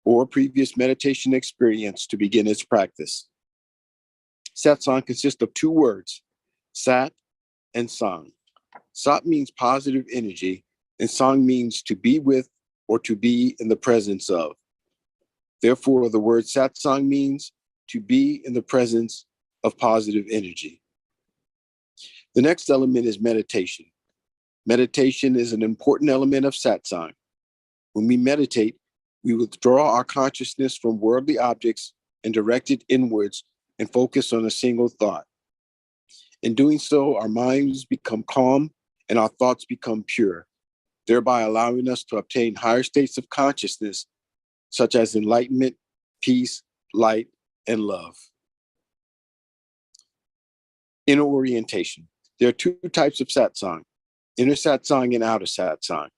or previous meditation experience to begin its practice. Satsang consists of two words, Sat and Sang. Sat means positive energy, and Sang means to be with or to be in the presence of. Therefore, the word Satsang means to be in the presence of positive energy. The next element is meditation. Meditation is an important element of Satsang. When we meditate, we withdraw our consciousness from worldly objects and direct it inwards and focus on a single thought. In doing so, our minds become calm and our thoughts become pure, thereby allowing us to obtain higher states of consciousness, such as enlightenment, peace, light, and love. Inner orientation. There are two types of Satsang, inner Satsang and outer Satsang.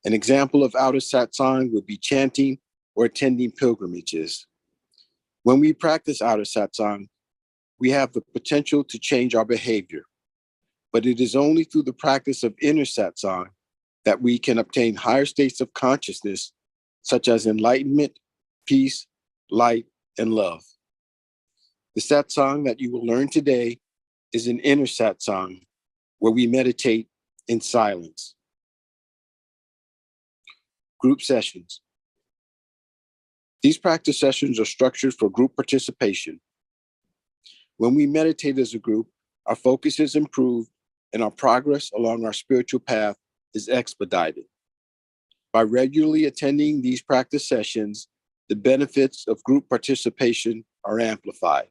An example of outer Satsang would be chanting or attending pilgrimages. When we practice outer Satsang, we have the potential to change our behavior, but it is only through the practice of inner Satsang that we can obtain higher states of consciousness, such as enlightenment, peace, light, and love. The Satsang that you will learn today is an inner Satsang, where we meditate in silence. Group sessions. These practice sessions are structured for group participation. When we meditate as a group, our focus is improved and our progress along our spiritual path is expedited. By regularly attending these practice sessions, the benefits of group participation are amplified.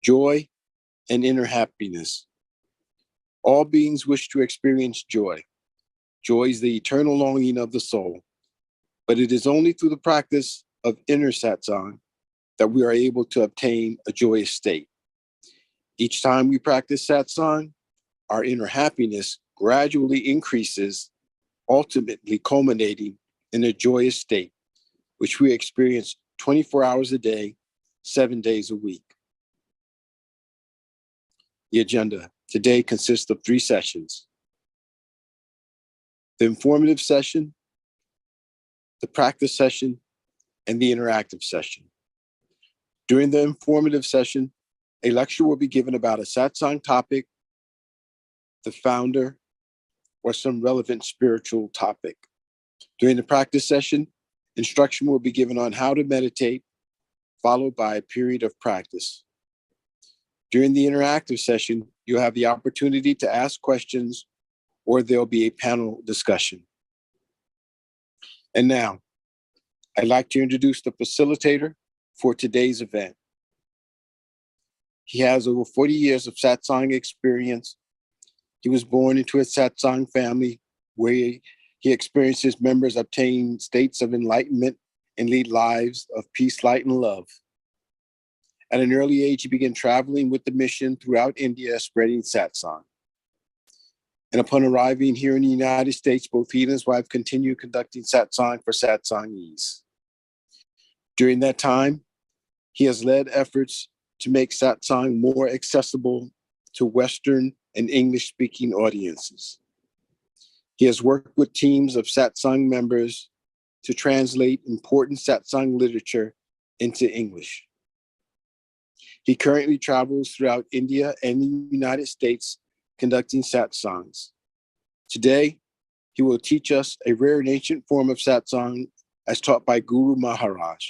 Joy and inner happiness. All beings wish to experience joy. Joy is the eternal longing of the soul, but it is only through the practice of inner Satsang that we are able to obtain a joyous state. Each time we practice Satsang, our inner happiness gradually increases, ultimately culminating in a joyous state, which we experience 24 hours a day, 7 days a week. The agenda today consists of 3 sessions. The informative session, the practice session, and the interactive session. During the informative session, a lecture will be given about a Satsang topic, the founder, or some relevant spiritual topic. During the practice session, instruction will be given on how to meditate, followed by a period of practice. During the interactive session, you'll have the opportunity to ask questions, or there'll be a panel discussion. And now, I'd like to introduce the facilitator for today's event. He has over 40 years of Satsang experience. He was born into a Satsang family where he experienced his members obtain states of enlightenment and lead lives of peace, light, and love. At an early age, he began traveling with the mission throughout India, spreading Satsang. And upon arriving here in the United States, both he and his wife continued conducting Satsang for Satsangese. During that time, he has led efforts to make Satsang more accessible to Western and English-speaking audiences. He has worked with teams of Satsang members to translate important Satsang literature into English. He currently travels throughout India and the United States conducting Satsangs. Today, he will teach us a rare and ancient form of Satsang as taught by Guru Maharaj.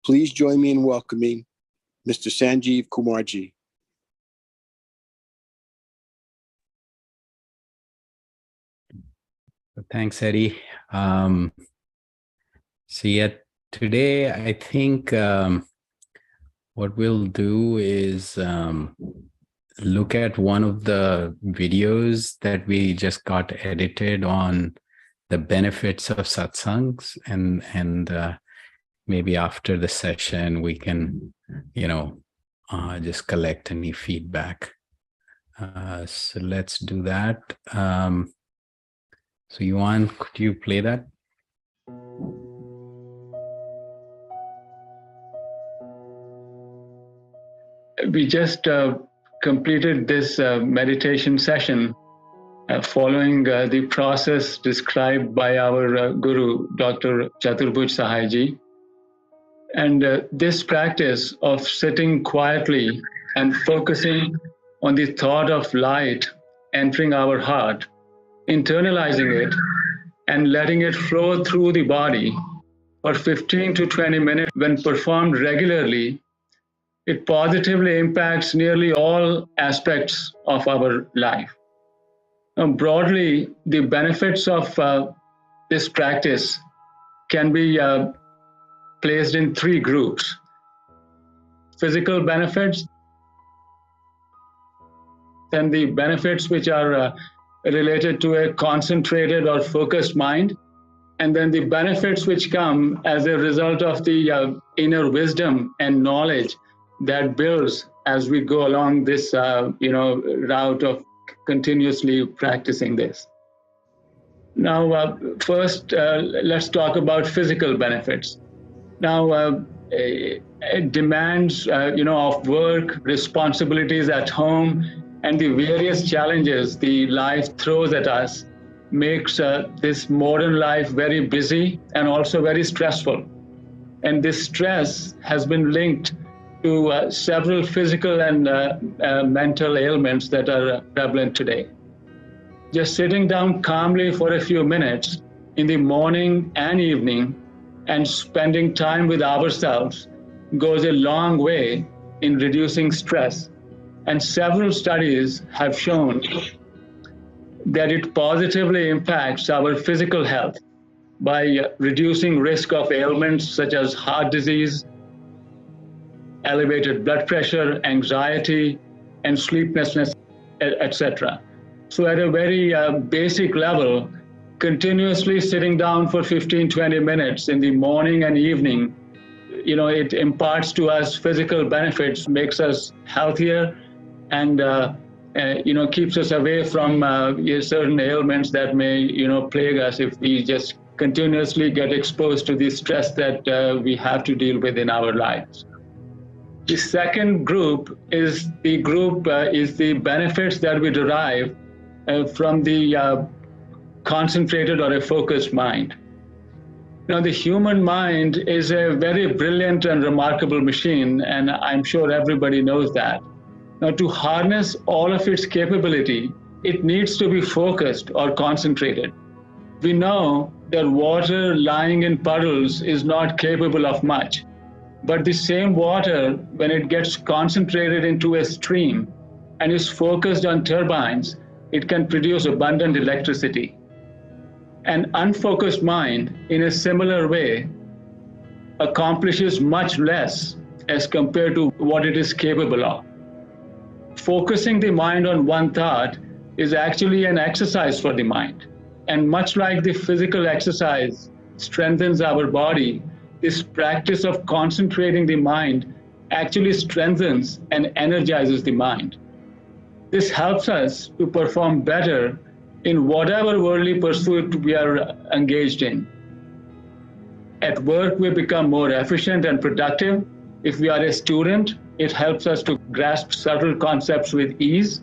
Please join me in welcoming Mr. Sanjeev Kumarji. Thanks, Eddie. Today, I think what we'll do is look at one of the videos that we just got edited on the benefits of satsangs, and maybe after the session we can, just collect any feedback. So let's do that. So Yuan, could you play that? We just completed this meditation session following the process described by our Guru, Dr. Chaturbhuj Sahayji. And this practice of sitting quietly and focusing on the thought of light entering our heart, internalizing it, and letting it flow through the body for 15 to 20 minutes when performed regularly, it positively impacts nearly all aspects of our life. Broadly, the benefits of this practice can be placed in three groups: physical benefits, and the benefits which are related to a concentrated or focused mind, and then the benefits which come as a result of the inner wisdom and knowledge that builds as we go along this route of continuously practicing this. Now, first, let's talk about physical benefits. Now, demands, of work, responsibilities at home, and the various challenges the life throws at us makes this modern life very busy and also very stressful. And this stress has been linked to several physical and mental ailments that are prevalent today. Just sitting down calmly for a few minutes in the morning and evening and spending time with ourselves goes a long way in reducing stress. And several studies have shown that it positively impacts our physical health by reducing risk of ailments such as heart disease, elevated blood pressure, anxiety, and sleeplessness, etc. So at a very basic level, continuously sitting down for 15-20 minutes in the morning and evening, it imparts to us physical benefits, makes us healthier, and keeps us away from certain ailments that may plague us if we just continuously get exposed to the stress that we have to deal with in our lives. The second group is the benefits that we derive from the concentrated or a focused mind. Now, the human mind is a very brilliant and remarkable machine, and I'm sure everybody knows that. Now, to harness all of its capability, it needs to be focused or concentrated. We know that water lying in puddles is not capable of much, but the same water, when it gets concentrated into a stream and is focused on turbines, it can produce abundant electricity. An unfocused mind, in a similar way, accomplishes much less as compared to what it is capable of. Focusing the mind on one thought is actually an exercise for the mind. And much like the physical exercise strengthens our body, this practice of concentrating the mind actually strengthens and energizes the mind. This helps us to perform better in whatever worldly pursuit we are engaged in. At work, we become more efficient and productive. If we are a student, it helps us to grasp subtle concepts with ease.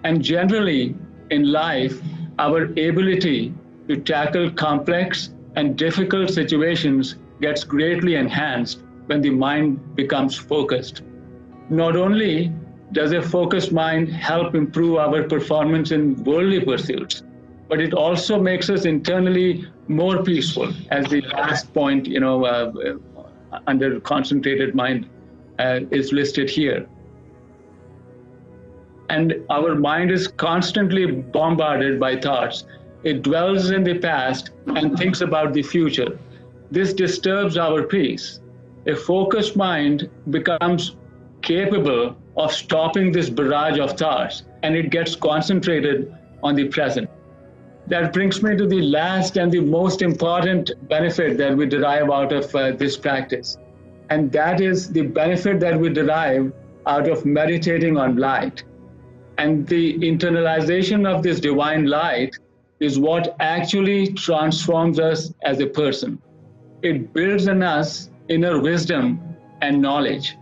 And generally, in life, our ability to tackle complex and difficult situations gets greatly enhanced when the mind becomes focused. Not only does a focused mind help improve our performance in worldly pursuits, but it also makes us internally more peaceful, as the last point, under concentrated mind is listed here. And our mind is constantly bombarded by thoughts. It dwells in the past and thinks about the future. This disturbs our peace. A focused mind becomes capable of stopping this barrage of thoughts, and it gets concentrated on the present. That brings me to the last and the most important benefit that we derive out of this practice. And that is the benefit that we derive out of meditating on light. And the internalization of this divine light is what actually transforms us as a person. It builds in us inner wisdom and knowledge.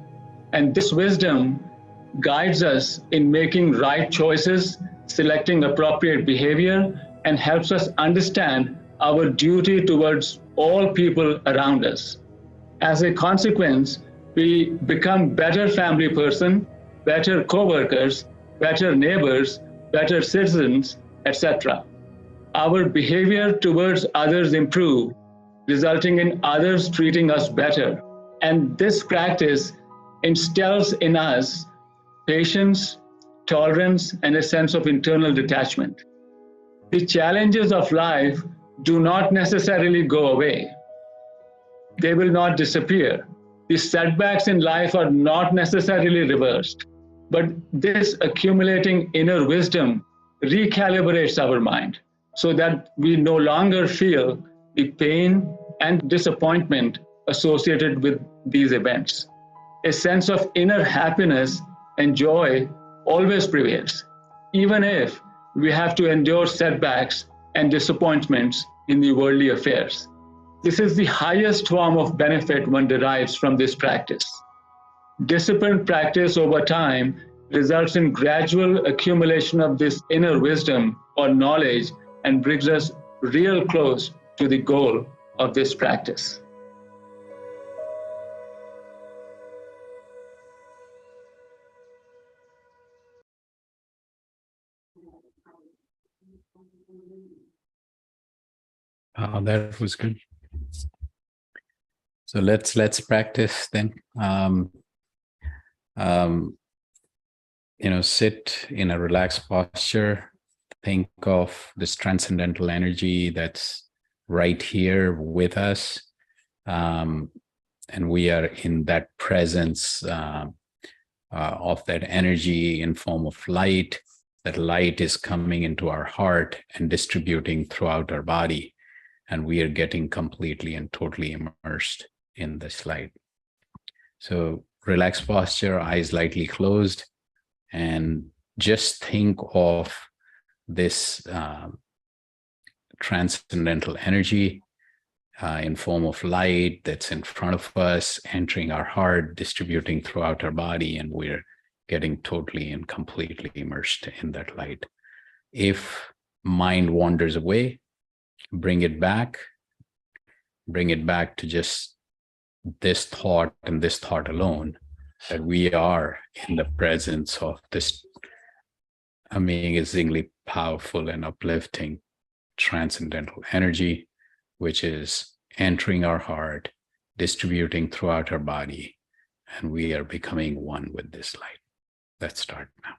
And this wisdom guides us in making right choices, selecting appropriate behavior, and helps us understand our duty towards all people around us. As a consequence, we become better family person, better co-workers, better neighbors, better citizens, etc. Our behavior towards others improve, resulting in others treating us better. And this practice instills in us patience, tolerance, and a sense of internal detachment. The challenges of life do not necessarily go away. They will not disappear. The setbacks in life are not necessarily reversed, but this accumulating inner wisdom recalibrates our mind so that we no longer feel the pain and disappointment associated with these events. A sense of inner happiness and joy always prevails, even if we have to endure setbacks and disappointments in the worldly affairs. This is the highest form of benefit one derives from this practice. Disciplined practice over time results in gradual accumulation of this inner wisdom or knowledge and brings us real close to the goal of this practice. That was good. So let's practice then. Sit in a relaxed posture. Think of this transcendental energy that's right here with us, and we are in that presence of that energy in form of light. That light is coming into our heart and distributing throughout our body, and we are getting completely and totally immersed in this light. So relaxed posture, eyes lightly closed, and just think of this transcendental energy in form of light that's in front of us, entering our heart, distributing throughout our body, and we're getting totally and completely immersed in that light. If mind wanders away, bring it back to just this thought and this thought alone, that we are in the presence of this amazingly powerful and uplifting transcendental energy, which is entering our heart, distributing throughout our body, and we are becoming one with this light. Let's start now.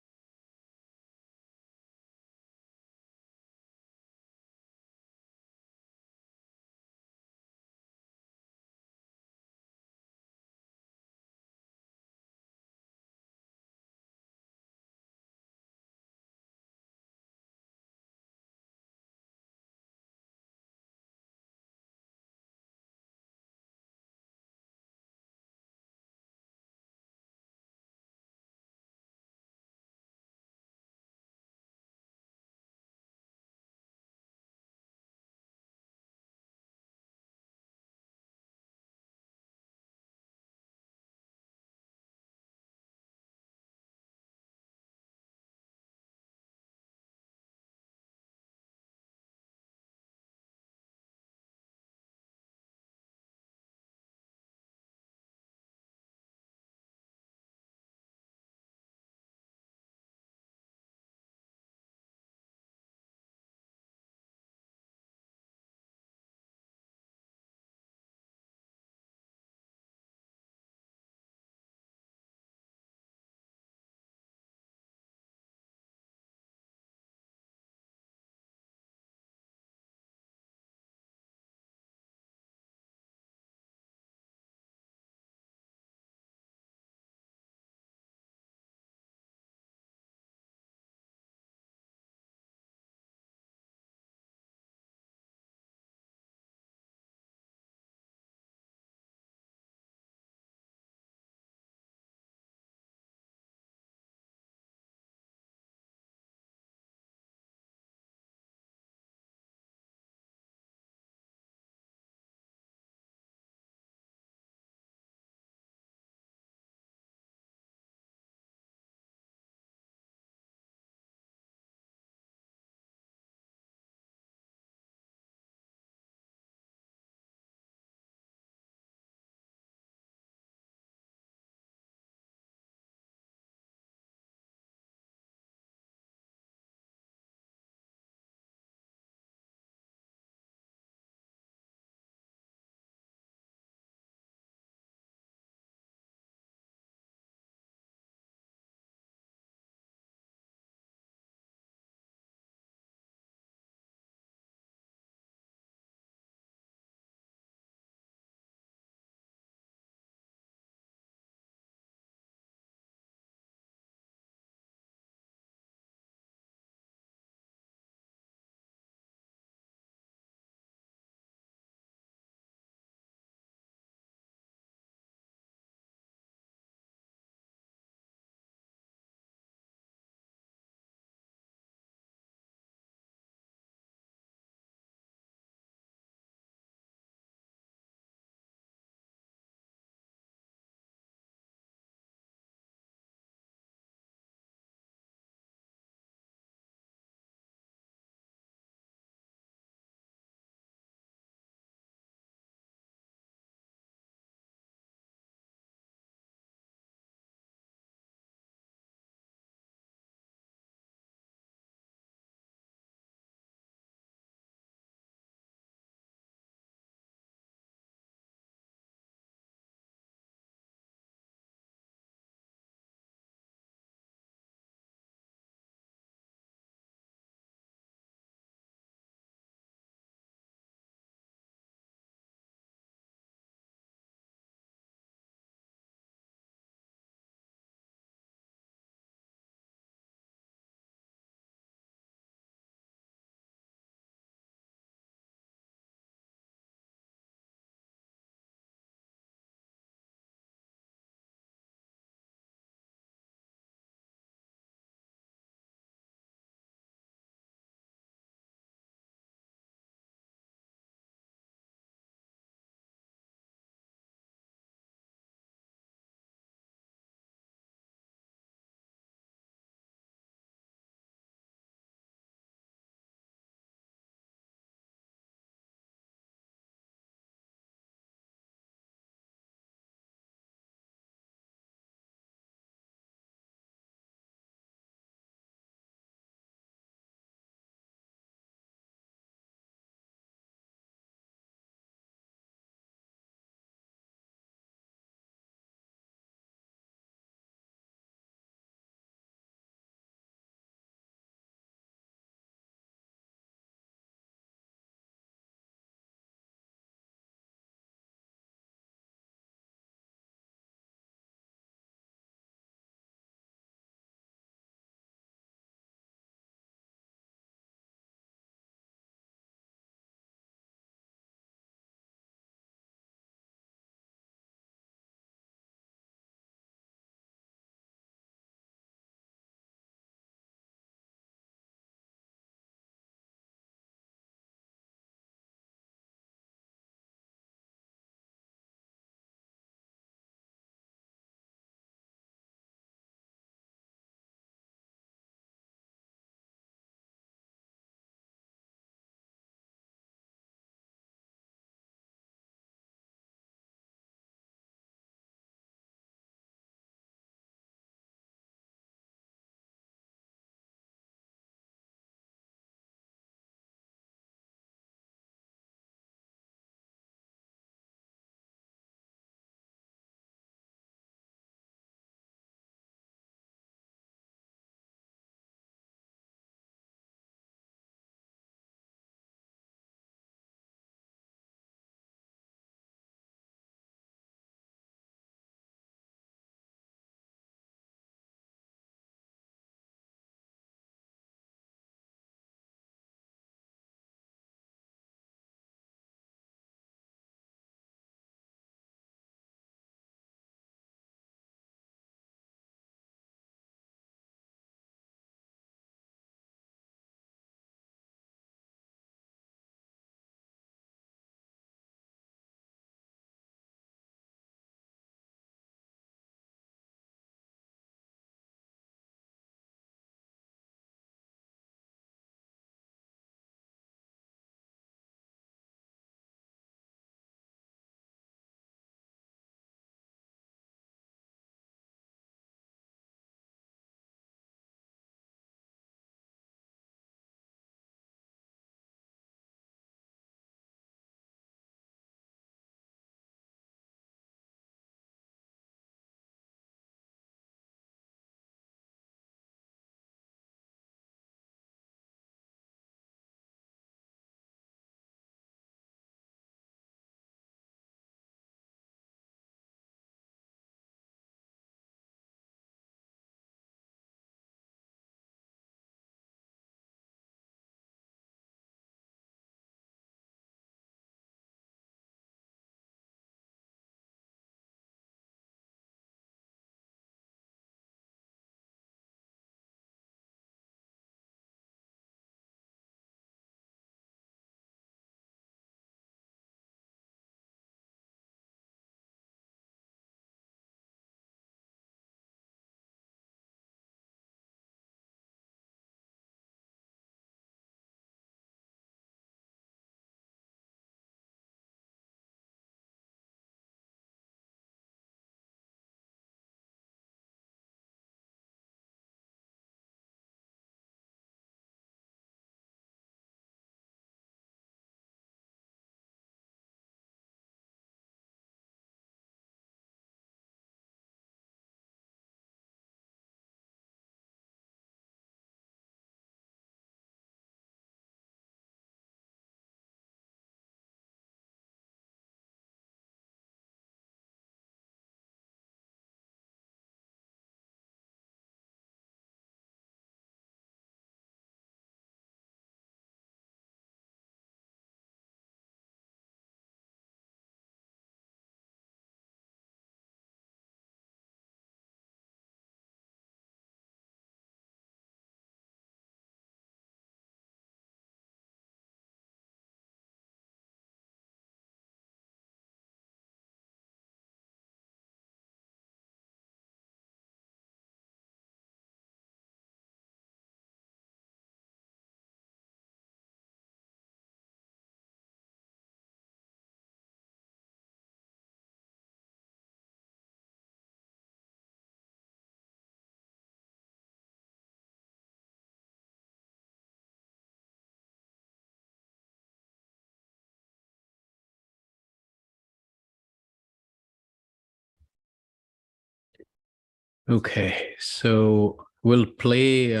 Okay, so we'll play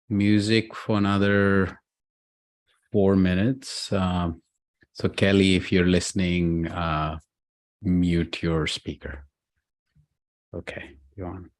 music for another 4 minutes. So Kelly, if you're listening, mute your speaker. Okay, you're on.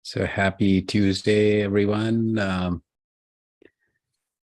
So happy Tuesday, everyone.